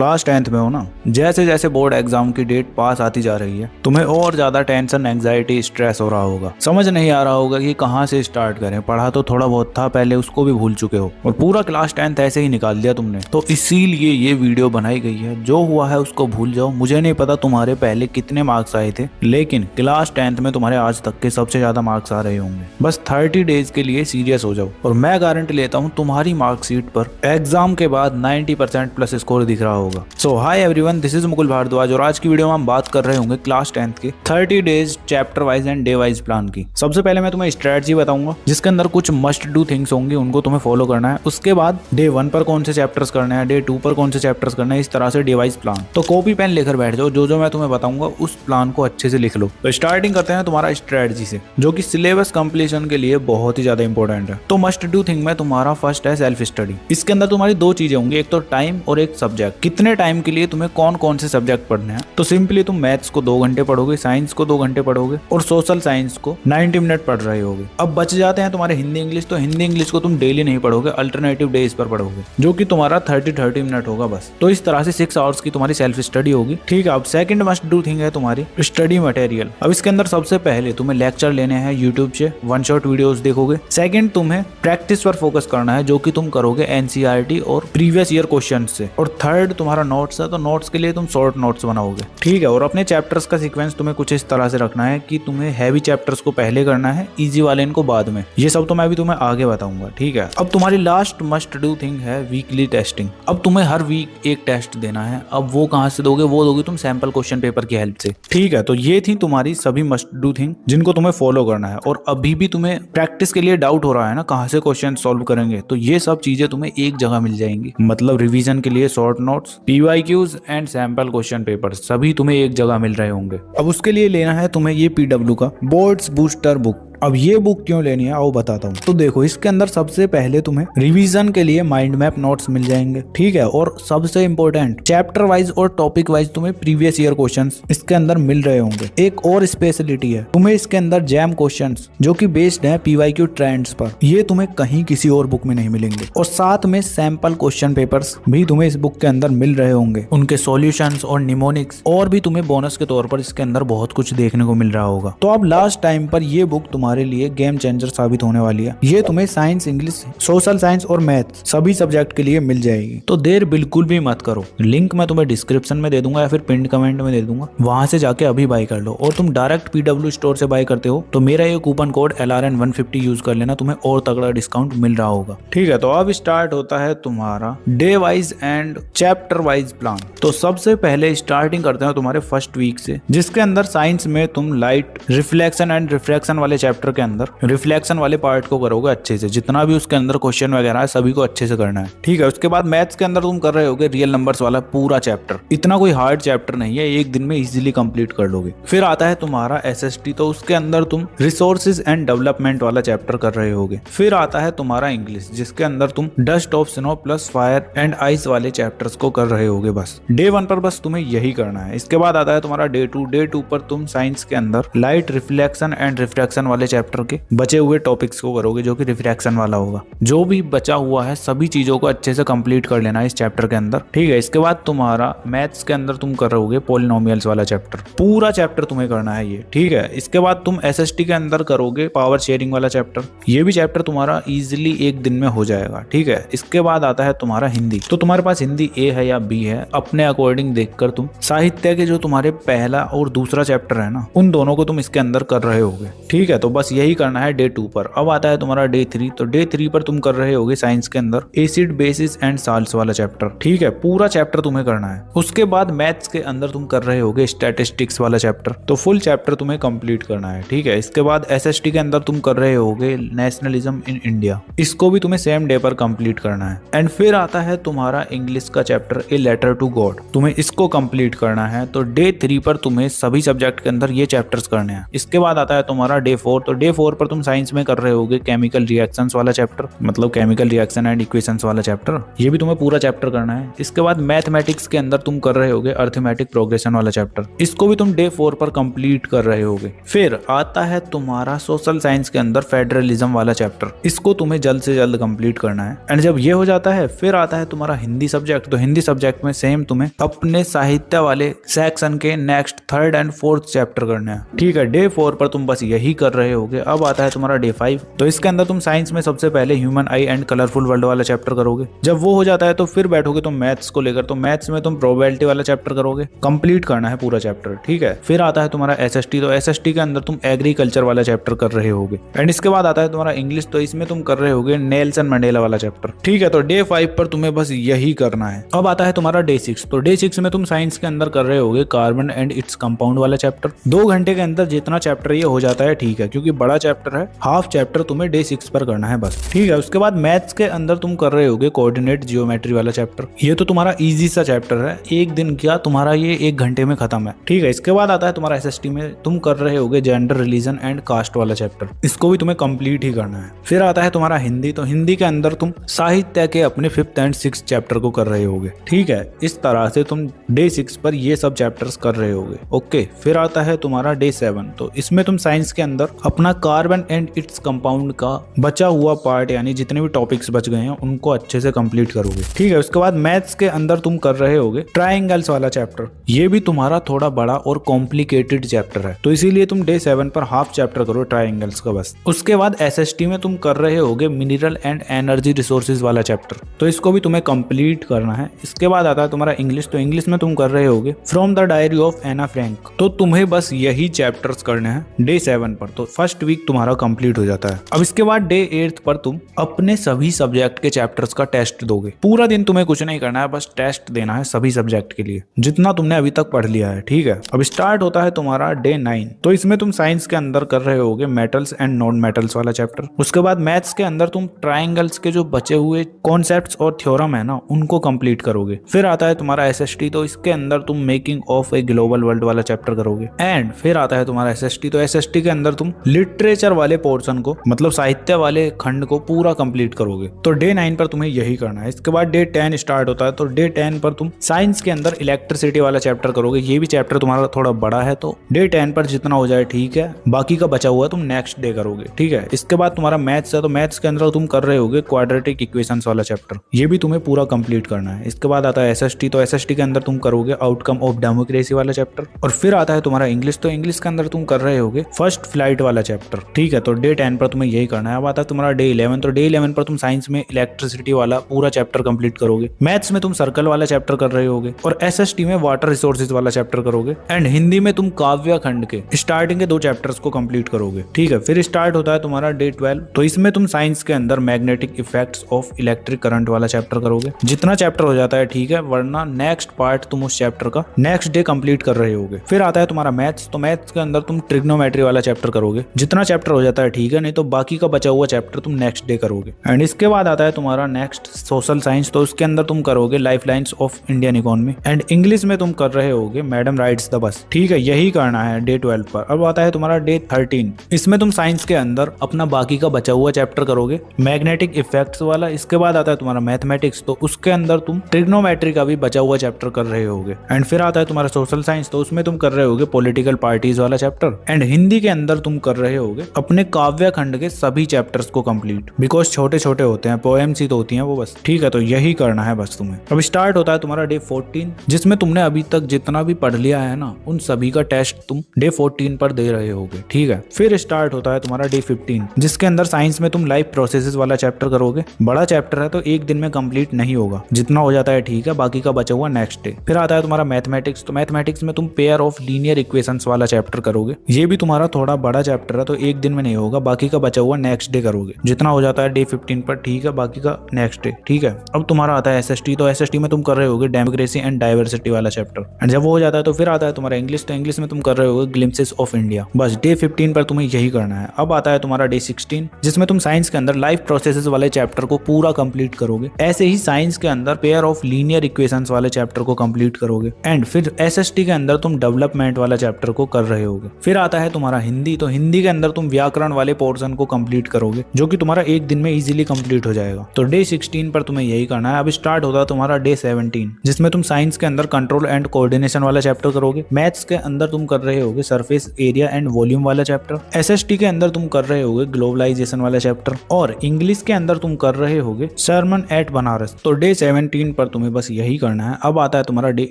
Class 10th में हो ना, जैसे जैसे बोर्ड एग्जाम की डेट पास आती जा रही है तुम्हें और ज्यादा टेंशन, एंग्जाइटी, स्ट्रेस हो रहा होगा। समझ नहीं आ रहा होगा कि कहाँ से स्टार्ट करें। पढ़ा तो थोड़ा बहुत था पहले, उसको भी भूल चुके हो और पूरा क्लास 10th ऐसे ही निकाल दिया तुमने। तो इसीलिए ये वीडियो बनाई गई है। जो हुआ है उसको भूल जाओ। मुझे नहीं पता तुम्हारे पहले कितने मार्क्स आए थे, लेकिन क्लास 10th में तुम्हारे आज तक के सबसे ज्यादा मार्क्स आ रहे होंगे। बस 30 डेज के लिए सीरियस हो जाओ और मैं गारंटी लेता हूँ तुम्हारी मार्कशीट पर एग्जाम के बाद 90% प्लस स्कोर दिख रहा होगा। So hi everyone, this is Mukul Bhardwaj और आज की वीडियो में हम बात कर रहे होंगे क्लास 10th के 30 days chapter wise and day wise plan की। सबसे पहले मैं तुम्हें स्ट्रेटजी बताऊंगा जिसके अंदर कुछ मस्ट डू थिंग्स होंगी, उनको तुम्हें फॉलो करना है। उसके बाद डे 1 पर कौन से चैप्टर्स करने हैं, डे 2 पर कौन से चैप्टर्स करने हैं, इस तरह से डे वाइज प्लान। तो कॉपी पेन लेकर बैठ जाओ, जो मैं तुम्हें बताऊंगा उस प्लान को अच्छे से लिख लो। तो स्टार्टिंग करते हैं तुम्हारा स्ट्रेटजी से, जो कि सिलेबस कंप्लीशन के लिए बहुत ही ज्यादा इंपॉर्टेंट है। तो मस्ट डू थिंग में तुम्हारा फर्स्ट है सेल्फ स्टडी। इसके अंदर तुम्हारी दो चीजें होंगी, एक तो टाइम और एक सब्जेक्ट। कितने टाइम के लिए तुम्हें कौन कौन से सब्जेक्ट पढ़ने हैं। तो सिंपली तुम मैथ्स को 2 घंटे पढ़ोगे, साइंस को 2 घंटे पढ़ोगे और सोशल साइंस को 90 मिनट पढ़ रहे होगे। अब बच जाते हैं तुम्हारे हिंदी इंग्लिश। तो हिंदी इंग्लिश को तुम डेली नहीं पढ़ोगे, अल्टरनेटिव डेज पर पढ़ोगे, जो कि तुम्हारा 30 मिनट होगा बस। तो इस तरह से 6 आवर्स की तुम्हारी सेल्फ स्टडी होगी। ठीक है, अब सेकंड मस्ट डू थिंग है तुम्हारी स्टडी मटेरियल। अब इसके अंदर सबसे पहले तुम्हें लेक्चर लेने हैं यूट्यूब से, 1 शॉट वीडियोस देखोगे। सेकंड तुम्हें प्रैक्टिस पर फोकस करना है, जो कि तुम करोगे एनसीईआरटी और प्रीवियस ईयर क्वेश्चन से। और थर्ड तुम्हारा नोट्स है, तो नोट्स के लिए तुम शॉर्ट नोट्स बनाओगे। ठीक है, और अपने चैप्टर्स का सीक्वेंस तुम्हें कुछ इस तरह से रखना है कि तुम्हें हैवी चैप्टर्स को पहले करना है, इजी वाले इनको बाद में। ये सब तो मैं भी तुम्हें आगे बताऊंगा। ठीक है, अब तुम्हारी लास्ट मस्ट डू थिंग है वीकली टेस्टिंग। अब तुम्हें हर वीक एक टेस्ट देना है। अब वो कहाँ से दोगे, वो दोगे तुम सैंपल क्वेश्चन पेपर की हेल्प से। ठीक है, तो ये थी तुम्हारी सभी मस्ट डू थिंग जिनको तुम्हें फॉलो करना है। और अभी भी तुम्हें प्रैक्टिस के लिए डाउट हो रहा है ना, कहाँ से क्वेश्चन सॉल्व करेंगे, तो ये सब चीजें तुम्हें एक जगह मिल जाएंगी। मतलब रिवीजन के लिए short notes, PYQs and sample question paper सभी तुम्हें एक जगह मिल रहे होंगे। अब उसके लिए लेना है तुम्हें ये पीडब्ल्यू का बोर्ड्स बूस्टर बुक। अब ये बुक क्यों लेनी है आओ बताता हूँ। तो देखो, इसके अंदर सबसे पहले तुम्हें रिवीजन के लिए माइंड मैप नोट्स मिल जाएंगे। ठीक है, और सबसे इंपॉर्टेंट चैप्टर वाइज और टॉपिक वाइज तुम्हें प्रीवियस ईयर क्वेश्चंस इसके अंदर मिल रहे होंगे। एक और स्पेशलिटी है, तुम्हें इसके अंदर जैम क्वेश्चंस जो कि बेस्ड है पीवाईक्यू ट्रेंड्स पर। ये तुम्हें कहीं किसी और बुक में नहीं मिलेंगे। और साथ में सैंपल क्वेश्चन पेपर्स भी तुम्हें इस बुक के अंदर मिल रहे होंगे, उनके सॉल्यूशंस और निमोनिक्स, और भी तुम्हें बोनस के तौर पर इसके अंदर बहुत कुछ देखने को मिल रहा होगा। तो अब लास्ट टाइम पर ये बुक तुम्हारे लिए गेम चेंजर साबित होने वाली है। ये तुम्हें साइंस, इंग्लिश, सोशल साइंस और मैथ सभी सब्जेक्ट के लिए मिल जाएगी। तो देर बिल्कुल भी मत करो। लिंक मैं तुम्हें डिस्क्रिप्शन में दे दूंगा या फिर पिन कमेंट में दे दूंगा, वहां से जाके अभी बाय कर लो। और तुम डायरेक्ट पीडब्ल्यू स्टोर से बाय करते हो तो मेरा ये कूपन कोड LRN150 यूज कर लेना, तुम्हें और तगड़ा डिस्काउंट मिल रहा होगा। ठीक है, तो अब स्टार्ट होता है तुम्हारा day wise and chapter wise plan. तो सबसे पहले स्टार्टिंग करते हैं तुम्हारे फर्स्ट वीक से, जिसके अंदर साइंस में तुम लाइट, रिफ्लेक्शन एंड रिफ्रैक्शन वाले चैप्टर के अंदर रिफ्लेक्शन वाले पार्ट को करोगे अच्छे से। जितना भी उसके अंदर क्वेश्चन वगैरह है सभी को अच्छे से करना है। ठीक है, उसके बाद मैथ्स के अंदर तुम कर रहे होगे रियल नंबर्स वाला पूरा चैप्टर। इतना कोई हार्ड चैप्टर नहीं है, एक दिन में इजीली कंप्लीट कर लोगे। फिर आता है तुम्हारा SST, तो उसके अंदर तुम रिसोर्सेज एंड डेवलपमेंट वाला चैप्टर कर रहे होगे। फिर आता है तुम्हारा इंग्लिश, जिसके अंदर तुम dust of snow plus fire and ice वाले चैप्टर्स को कर रहे होगे। बस डे 1 पर बस तुम्हें यही करना है। इसके बाद आता है तुम्हारा डे 2। डे 2 पर तुम साइंस के अंदर लाइट, रिफ्लेक्शन एंड रिफ्रैक्शन वाले चैप्टर के बचे हुए टॉपिक्स को करोगे, जो कि रिफ्रैक्शन वाला होगा। जो भी बचा हुआ है सभी चीजों को अच्छे से कंप्लीट कर लेना है इस चैप्टर के अंदर। ठीक है, इसके बाद तुम्हारा मैथ्स के अंदर तुम कर रहोगे पॉलिनोमियल्स वाला चैप्टर, पूरा चैप्टर तुम्हें करना है ये। ठीक है, इसके बाद तुम SST के अंदर करोगे पावर शेयरिंग वाला चैप्टर। ये भी चैप्टर तुम्हारा इजिली एक दिन में हो जाएगा। ठीक है, इसके बाद आता है तुम्हारा हिंदी। तो तुम्हारे पास हिंदी A है या B है, अपने अकॉर्डिंग देखकर तुम साहित्य के जो तुम्हारे पहला और दूसरा चैप्टर है ना, उन दोनों को तुम इसके अंदर कर रहे होगे। ठीक है, तो बस यही करना है डे 2 पर। अब आता है तुम्हारा डे 3। तो डे 3 पर तुम कर रहे होगे साइंस के अंदर एसिड, बेसिस एंड साल्ट्स वाला चैप्टर। ठीक है, पूरा चैप्टर तुम्हें करना है। उसके बाद मैथ्स के अंदर तुम कर रहे होगे स्टैटिस्टिक्स वाला चैप्टर, तो फुल चैप्टर तुम्हें कंप्लीट करना है। ठीक है, इसके बाद SST के अंदर तुम कर रहे होगे नेशनलिज्म इन इंडिया, इसको भी तुम्हें सेम डे पर कंप्लीट करना है। एंड फिर आता है तुम्हारा इंग्लिश का chapter a letter to God, तुम्हें इसको कंप्लीट करना है। तो डे 3 पर तुम्हें सभी सब्जेक्ट के अंदर ये चैप्टर्स करने हैं। इसके बाद आता है तुम्हारा डे 4। तो डे 4 पर तुम साइंस में कर रहे होगे केमिकल रिएक्शंस वाला चैप्टर, मतलब केमिकल रिएक्शन एंड इक्वेशंस वाला चैप्टर, ये भी तुम्हें पूरा चैप्टर करना है। इसके बाद मैथमेटिक्स के अंदर तुम कर रहे होगे अर्थमेटिक प्रोग्रेशन वाला चैप्टर, इसको भी तुम डे 4 पर कंप्लीट कर रहे होगे। फिर आता है तुम्हारा सोशल साइंस के अंदर फेडरलिज्म वाला चैप्टर, इसको तुम्हें जल्द से जल्द कंप्लीट करना है। एंड जब ये हो जाता है फिर आता है तुम्हारा हिंदी सब्जेक्ट। तो हिंदी सब्जेक्ट में सेम तुम्हें अपने साहित्य वाले सेक्शन के next 3rd and 4th chapter करने हैं, ठीक है। डे 4 पर तुम बस यही कर रहे होगे। अब आता है तुम्हारा डे 5। तो इसके अंदर तुम साइंस में सबसे पहले human I and colourful world वाला चैप्टर करोगे। जब वो हो जाता है तो फिर बैठोगे तुम मैथ्स को लेकर। तो मैथ्स में तुम प्रोबेबिलिटी वाला चैप्टर करोगे, कंप्लीट करना है पूरा चैप्टर, ठीक है। फिर आता है तुम्हारा एसएसटी। तो एसएसटी के अंदर तुम एग्रीकल्चर वाला चैप्टर कर रहे होगे। एंड इसके बाद आता है तुम्हारा इंग्लिश। तो इसमें तुम कर रहे होगे नेल्सन मंडेला वाला चैप्टर, ठीक है। तो डे 5 पर तुम्हें बस यही करना है। अब आता है तुम्हारा डे 6। तो डे 6 में तुम साइंस के अंदर कर रहे होगे कार्बन एंड इट्स कंपाउंड वाला चैप्टर। 2 घंटे के अंदर जितना चैप्टर ये हो जाता है, ठीक है, क्योंकि बड़ा चैप्टर है। हाफ चैप्टर तुम्हें डे 6 पर करना है बस, ठीक है। उसके बाद मैथ्स के अंदर तुम कर रहे होगे कोऑर्डिनेट जियोमेट्री वाला चैप्टर। ये तो तुम्हारा इजी सा चैप्टर है, एक दिन क्या तुम्हारा ये 1 घंटे में खत्म है, ठीक है। इसके बाद आता है तुम्हारा एसएसटी में तुम कर रहे होगे जेंडर, रिलीजन एंड कास्ट वाला चैप्टर, इसको भी तुम्हें कंप्लीट ही करना है। फिर आता है तुम्हारा हिंदी। तो हिंदी के अंदर तुम साहित्य के अपने 5th एंड 6th चैप्टर को कर रहे होगे, ठीक है। इस तरह से तुम डे 6 पर ये सब चैप्टर्स कर रहे होगे, ओके। फिर आता है तुम्हारा डे 7। तो इसमें तुम साइंस के अंदर अपना कार्बन एंड इट्स कंपाउंड का बचा हुआ पार्ट, यानी जितने भी टॉपिक्स बच गए हैं उनको अच्छे से कंप्लीट करोगे, ठीक है। उसके बाद मैथ्स के अंदर तुम कर रहे होगे ट्राइंगल्स वाला चैप्टर। ये भी तुम्हारा थोड़ा बड़ा और कॉम्प्लिकेटेड चैप्टर है, तो इसीलिए तुम डे 7 पर हाफ चैप्टर करो ट्राइंगल्स का बस। उसके बाद एसएसटी में तुम कर रहे होगे मिनरल एंड एनर्जी रिसोर्सेज वाला चैप्टर, तो इसको भी तुम्हें कंप्लीट करना है। इसके बाद आता है तुम्हारा इंग्लिश। तो इंग्लिश में तुम कर रहे होगे from the diary of Anne Frank. तो तुम्हें बस यही चैप्टर्स करने हैं डे 7 पर। तो फर्स्ट वीक तुम्हारा कंप्लीट हो जाता है। अब इसके बाद डे 8 पर तुम अपने सभी सब्जेक्ट के चैप्टर्स का टेस्ट दोगे। पूरा दिन तुम्हें कुछ नहीं करना है, बस टेस्ट देना है सभी सब्जेक्ट के लिए जितना तुमने अभी तक पढ़ लिया है, ठीक है। अब स्टार्ट होता है तुम्हारा डे 9। तो इसमें तुम साइंस के अंदर कर रहे होगे मेटल्स एंड नॉन मेटल्स वाला चैप्टर। उसके बाद मैथ्स के अंदर तुम ट्राइंगल्स के जो बचे हुए कॉन्सेप्ट्स और थ्योरम है ना, उनको कंप्लीट करोगे। फिर आता है तुम्हारा एसएसटी। तो इसके अंदर तुम making of a global world वाला चैप्टर करोगे। एंड फिर आता है तुम्हारा एसएसटी। तो एसएसटी के अंदर तुम लिटरेचर वाले पोर्शन को, मतलब साहित्य वाले खंड को पूरा कंप्लीट करोगे। तो डे 9 पर तुम्हें यही करना है। इसके बाद डे 10 स्टार्ट होता है। तो डे 10 पर तुम साइंस के अंदर इलेक्ट्रिसिटी वाला चैप्टर करोगे। ये भी चैप्टर तुम्हारा थोड़ा बड़ा है, तो डे 10 पर जितना हो जाए ठीक है, बाकी का बचा हुआ तुम नेक्स्ट डे करोगे, ठीक है। इसके बाद तुम्हारा मैथ्स है। तो मैथ्स के अंदर तुम कर रहे होगे क्वाड्रेटिक इक्वेशंस वाला चैप्टर, ये भी तुम्हें पूरा कंप्लीट करना है। इसके बाद आता है एसएसटी। तो एसएसटी के अंदर तुम करोगे आउटकम ऑफ डेमोक्रेसी वाला चैप्टर। और फिर आता है तुम्हारा इंग्लिश। तो इंग्लिश के अंदर तुम कर रहे होगे फर्स्ट फ्लाइट वाला चैप्टर, ठीक है। तो डे 10 पर तुम्हें यही करना है। अब आता है तुम्हारा डे 11। तो डे 11 पर तुम साइंस में इलेक्ट्रिसिटी वाला पूरा चैप्टर कंप्लीट करोगे। मैथ्स में तुम सर्कल वाला चैप्टर कर रहे होगे और एसएसटी में वाटर रिसोर्सेज वाला चैप्टर करोगे। एंड हिंदी में तुम काव्य खंड के स्टार्टिंग के 2 चैप्टर्स को कंप्लीट करोगे, ठीक है। फिर स्टार्ट होता है तुम्हारा डे 12। तो इसमें तुम साइंस के अंदर magnetic effects of electric current वाला चैप्टर करोगे। जितना चैप्टर हो जाता है ठीक है, वरना नेक्स्ट पार्ट तुम उस चैप्टर का नेक्स्ट डे कंप्लीट कर रहे होगे। फिर आता है तुम्हारा मैथ्स। तो मैथ्स के अंदर तुम ट्रिग्नोमेट्री वाला चैप्टर करोगे। जितना चैप्टर हो जाता है ठीक है, नहीं तो बाकी का बचा हुआ चैप्टर तुम नेक्स्ट डे करोगे। एंड इसके बाद आता है तुम्हारा नेक्स्ट सोशल साइंस। तो उसके अंदर तुम करोगे life lines of Indian economy. And English में तुम कर रहे होगे मैडम राइट्स द बस, ठीक है। यही करना है डे 12 पर। अब आता है तुम्हारा डे 13। इसमें तुम साइंस के अंदर अपना बाकी का बचा हुआ चैप्टर करोगे मैग्नेटिक इफेक्ट्स वाला। इसके बाद आता है तुम्हारा मैथमेटिक्स। तो उसके अंदर तुम ट्रिग्नोमेट्री का भी बचा हुआ चैप्टर कर रहे होगे। एंड फिर आता है तुम्हारा सोशल साइंस। तो उसमें तुम कर रहे होगे पॉलिटिकल पार्टीज वाला चैप्टर। एंड हिंदी के अंदर तुम कर रहे होगे अपने काव्य खंड के सभी चैप्टर्स को कंप्लीट, बिकॉज छोटे छोटे होते हैं, पोएम्स ही तो होती हैं वो बस, ठीक है। तो यही करना है बस तुम्हें। अब स्टार्ट होता है तुम्हारा डे 14, जिसमें तुमने अभी तक जितना भी पढ़ लिया है ना, उन सभी का टेस्ट तुम डे 14 पर दे रहे होगे, ठीक है। फिर स्टार्ट होता है तुम्हारा डे 15, जिसके अंदर साइंस में तुम लाइफ प्रोसेसेस वाला चैप्टर करोगे। बड़ा चैप्टर है तो एक दिन में कंप्लीट नहीं होगा, जितना हो जाता है ठीक है, बाकी का बचा हुआ नेक्स्ट डे। फिर आता है तुम्हारा मैथमेटिक्स। तो मैथमेटिक्स में तुम पेयर ऑफ लीनियर इक्वेशंस वाला चैप्टर करोगे। ये भी तुम्हारा थोड़ा बड़ा चैप्टर है तो एक दिन में नहीं होगा, बाकी का बचा हुआ नेक्स्ट डे करोगे। जितना हो जाता है डे 15 पर ठीक है, बाकी का नेक्स्ट डे, ठीक है। अब तुम्हारा आता है एसएसटी। तो एसएसटी में तुम कर रहे होगे डेमोक्रेसी एंड डाइवर्सिटी वाला चैप्टर। एंड जब वो हो जाता है तो फिर आता है तुम्हारा इंग्लिश। तो इंग्लिश में तुम कर रहे होगे ग्लिम्पसेस ऑफ इंडिया। बस डे 15 पर तुम्हें यही करना है। अब आता है तुम्हारा डे 16, जिसमें तुम साइंस के अंदर लाइफ प्रोसेसेस वाले चैप्टर को पूरा कंप्लीट करोगे। ऐसे ही साइंस के अंदर पेयर ऑफ लीनियर इक्वेशंस वाले चैप्टर को कंप्लीट करोगे। एंड फिर एसएसटी के अंदर तुम डेवलपमेंट वाला चैप्टर को कर रहे होगे। फिर आता है तुम्हारा हिंदी। तो हिंदी हिंदी के अंदर तुम व्याकरण वाले पोर्शन को कंप्लीट करोगे, जो कि तुम्हारा एक दिन में इजीली कंप्लीट हो जाएगा। तो डे 16 पर तुम्हें यही करना है। अब स्टार्ट होता है तुम्हारा डे 17, जिसमें तुम साइंस के अंदर कंट्रोल एंड कोऑर्डिनेशन वाला चैप्टर करोगे। मैथ्स के अंदर तुम कर रहे होगे सरफेस एरिया एंड वॉल्यूम वाला चैप्टर। एसएसटी के अंदर तुम कर रहे होगे ग्लोबलाइजेशन वाला चैप्टर। और इंग्लिश के अंदर तुम कर रहे होगे सर्मन एट बनारस। तो डे 17 पर तुम्हें बस यही करना है। अब आता है तुम्हारा डे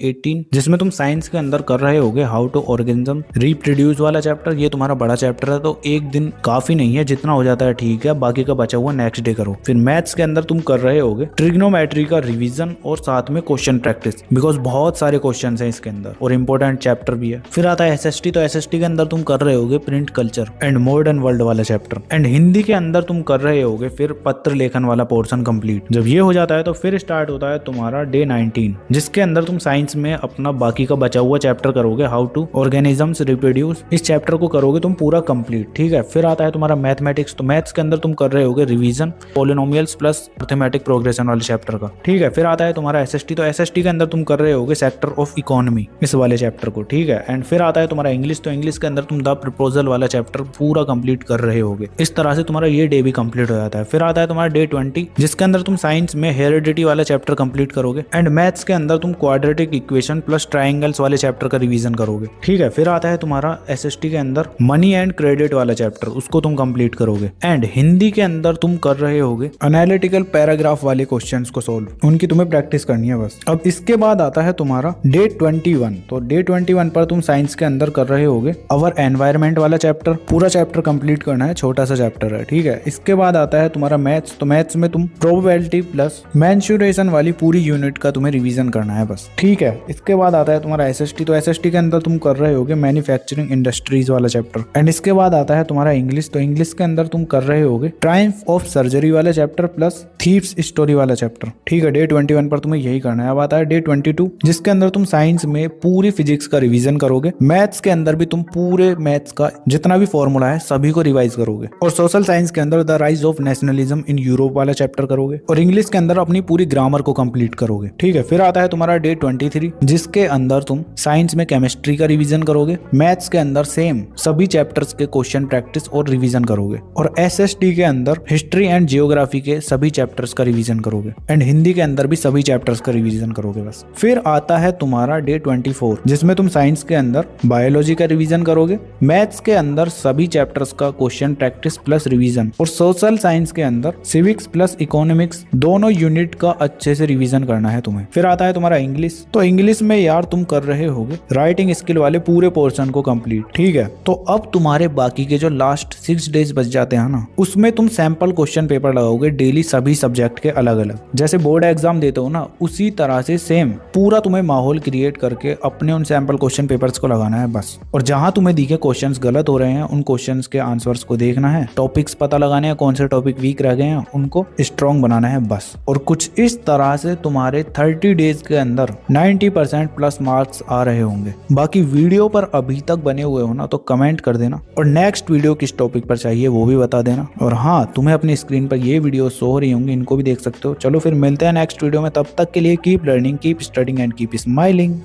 18, जिसमें तुम साइंस के अंदर कर रहे होगे हाउ टू ऑर्गेनिज्म रिप्रोड्यूस वाला चैप्टर। ये तुम्हारा बड़ा चैप्टर है, तो एक दिन काफी नहीं है, जितना हो जाता है ठीक है, बाकी का बचा हुआ नेक्स्ट डे करो। फिर मैथ्स के अंदर तुम कर रहे होगे ट्रिग्नोमेट्री का रिवीजन और साथ में क्वेश्चन प्रैक्टिस, बिकॉज बहुत सारे क्वेश्चन हैं इसके अंदर और इंपॉर्टेंट चैप्टर भी है। फिर आता है एसएसटी। तो एसएसटी के अंदर तुम कर रहे होगे print culture and modern world वाला चैप्टर। एंड हिंदी के अंदर तुम कर रहे होगे फिर पत्र लेखन वाला पोर्शन कंप्लीट। जब ये हो जाता है तो फिर स्टार्ट होता है तुम्हारा डे 19, जिसके अंदर तुम साइंस में अपना बाकी का बचा हुआ चैप्टर करोगे हाउ टू ऑर्गेनिजम्स रिप्रोड्यूस। इस चैप्टर को करोगे तुम पूरा कंप्लीट, ठीक है। फिर आता है तुम्हारा मैथमेटिक्स। तो मैथ्स के अंदर तुम कर रहे होगे revision polynomials plus arithmetic progression वाले चैप्टर का, ठीक है। फिर आता है तुम्हारा एसएसटी। तो एसएसटी के अंदर तुम कर रहे होगे सेक्टर ऑफ इकोनॉमी, इस वाले चैप्टर को, ठीक है। एंड फिर आता है तुम्हारा इंग्लिश। तो इंग्लिश के अंदर तुम द प्रपोजल वाला चैप्टर पूरा कंप्लीट कर रहे होगे। इस तरह से तुम्हारा ये डे भी कंप्लीट हो जाता है। फिर आता है तुम्हारा डे 20, जिसके अंदर तुम साइंस में हेरिडिटी वाला चैप्टर कंप्लीट करोगे। एंड मैथ्स के अंदर तुम क्वाड्रेटिक इक्वेशन प्लस ट्राइंगल्स वाले चैप्टर का रिवीजन करोगे, ठीक है। फिर आता है तुम्हारा एसएसटी के अंदर मनी एंड क्रेडिट वाला चैप्टर, उसको तुम कंप्लीट करोगे। एंड हिंदी के अंदर तुम कर रहे होगे एनालिटिकल पैराग्राफ वाले क्वेश्चंस को सोल्व, उनकी तुम्हें प्रैक्टिस करनी है बस। अब इसके बाद आता है तुम्हारा डे 21। तो डे 21 पर तुम साइंस के अंदर कर रहे होगे अवर एनवायरमेंट वाला चैप्टर। पूरा चैप्टर कंप्लीट करना है, छोटा सा चैप्टर है, ठीक है। इसके बाद आता है तुम्हारा मैथ्स। तो मैथ्स में तुम प्रोबेबिलिटी प्लस मेंसुरेशन वाली पूरी यूनिट का तुम्हें रिवीजन करना है बस, ठीक है। इसके बाद आता है तुम्हारा एसएसटी। तो एसएसटी के अंदर तुम कर रहे होगे मैन्युफैक्चरिंग इंडस्ट्रीज वाला चैप्टर। एंड इसके बाद आता है तुम्हारा इंग्लिश। तो इंग्लिश के अंदर तुम कर रहे होगे ट्रायम्फ ऑफ सर्जरी वाला चैप्टर प्लस थीव्स स्टोरी वाला चैप्टर, ठीक है। डे 21 पर तुम्हें यही करना है। अब आता है डे 22, जिसके अंदर तुम साइंस में पूरी फिजिक्स का रिवीजन करोगे। मैथ्स के अंदर भी तुम पूरे मैथ्स का जितना भी फॉर्मूला है सभी को रिवाइज करोगे। और सोशल साइंस के अंदर the rise of nationalism in Europe वाला चैप्टर करोगे। और इंग्लिश के अंदर अपनी पूरी ग्रामर को कंप्लीट करोगे, ठीक है। फिर आता है तुम्हारा डे 23, जिसके अंदर तुम साइंस में केमिस्ट्री का रिवीजन करोगे। मैथ्स के अंदर सेम सभी चैप्टर्स के क्वेश्चन प्रैक्टिस और रिवीजन करोगे। और एसएसटी के अंदर हिस्ट्री एंड जियोग्राफी के सभी चैप्टर्स का रिवीजन करोगे। एंड हिंदी के अंदर भी सभी चैप्टर्स का रिवीजन करोगे बस। फिर आता है तुम्हारा डे 24, जिसमें तुम साइंस के अंदर बायोलॉजी का रिवीजन करोगे। मैथ्स के अंदर सभी चैप्टर्स का क्वेश्चन प्रैक्टिस प्लस रिवीजन। और सोशल साइंस के अंदर सिविक्स प्लस इकोनॉमिक्स दोनों यूनिट का अच्छे से रिवीजन करना है तुम्हें। फिर आता है तुम्हारा इंग्लिश। तो इंग्लिश में यार तुम कर रहे होगे राइटिंग स्किल वाले पूरे पोर्शन को कंप्लीट, ठीक है। तो अब तुम्हारे बाकी के जो लास्ट 6 डेज बच जाते हैं ना, उसमें तुम सैंपल क्वेश्चन पेपर लगाओगे डेली सभी सब्जेक्ट के अलग अलग, जैसे बोर्ड एग्जाम देते हो ना, उसी तरह से सेम पूरा तुम्हें माहौल क्रिएट करके अपने उन सैंपल क्वेश्चन पेपर्स को लगाना है बस। और जहां तुम्हें दिखे क्वेश्चंस गलत हो रहे हैं, उन क्वेश्चंस के आंसर्स को देखना है, टॉपिक्स पता लगाने हैं, कौन से टॉपिक वीक रह गए हैं उनको स्ट्रॉन्ग बनाना है बस। और कुछ इस तरह से तुम्हारे 30 डेज के अंदर 90% प्लस मार्क्स आ रहे होंगे। बाकी वीडियो पर अभी तक बने हुए हो ना तो कमेंट कर देना, और नेक्स्ट वीडियो किस टॉपिक पर चाहिए वो भी बता देना। और हाँ, तुम्हें अपनी स्क्रीन पर ये वीडियो शो हो रही होंगी, इनको भी देख सकते हो। चलो फिर मिलते हैं नेक्स्ट वीडियो में, तब तक के लिए keep learning, keep studying and keep smiling.